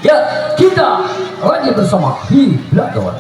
Ya, kita lagi bersama Hilador.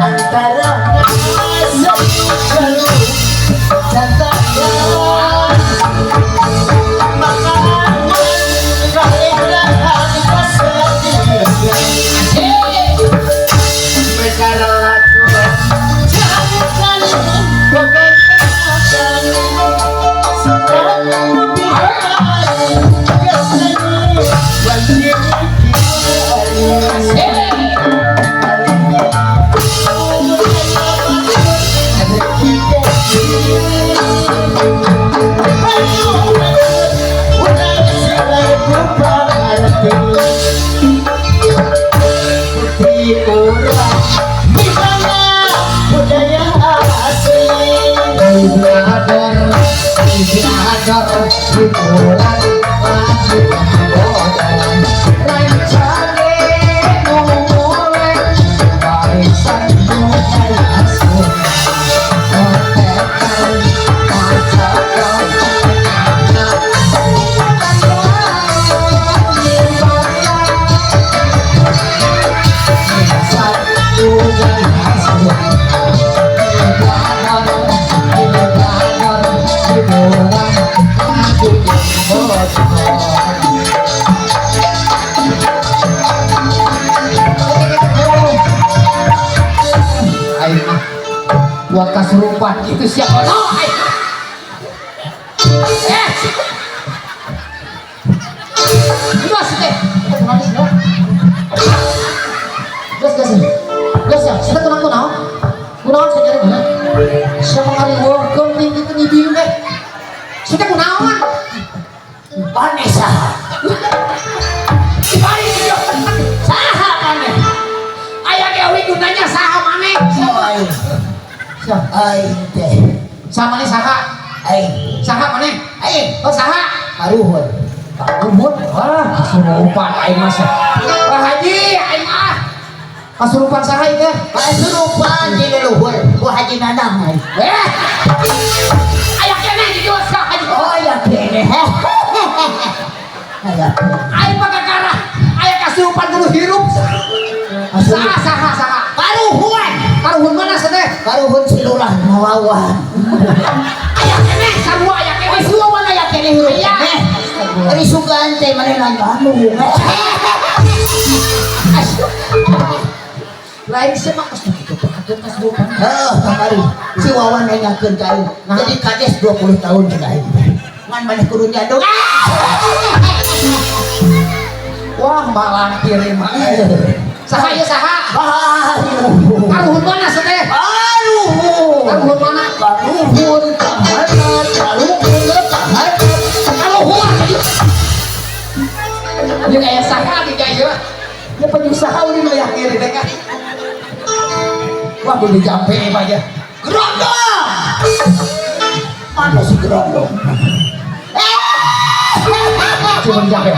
Antara kurang di mana budaya asing belajar hiburan masih bodoh rancane mulai barisan mulai asuh otekan macakan buat kesurupan itu siapa? No, Vanessa saha maneh aya deui gunanya saha maneh aing teh sama nih saha aing saha maneh oh saha karuhun wah kesurupan aing mah Pak Haji aing mah kesurupan saha ieu teh kasurupan di leluhur ku Haji Nanang aya keneh di dios ka Haji oh ya keneh aing mah kakara aya kesurupan dulu hirup saha karuhun mana teh karuhun silurah nawawan aya keneh sarua aya keneh semua mana ya keneh hirup ari sugan teh manehna anu lain semak kitu pakatun kesurupan kamari si Wawan nanyakeun ka aing jadi kades 20 tahun cenah aing ngan maneh kudu nyadong wah malang kirim saha ieu saha karuhun mana teh karuhun mana karuhun ini kayak saha di kayu ya penyusaha ini melihat kiri deh kan wah boleh jampe aja gerondong mana si gerondong cuma jampe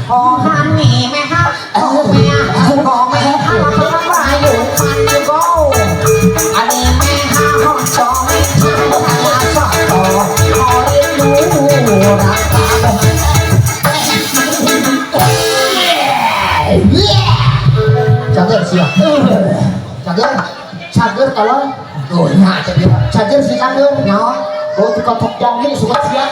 oh hani meha oh meha oh meha bayu mandi go ani meha oh chome ha sa to ore nu rakabo cager siap cager kalau tuh nya cager si cager nyawa oh dikotok jam ini suka siap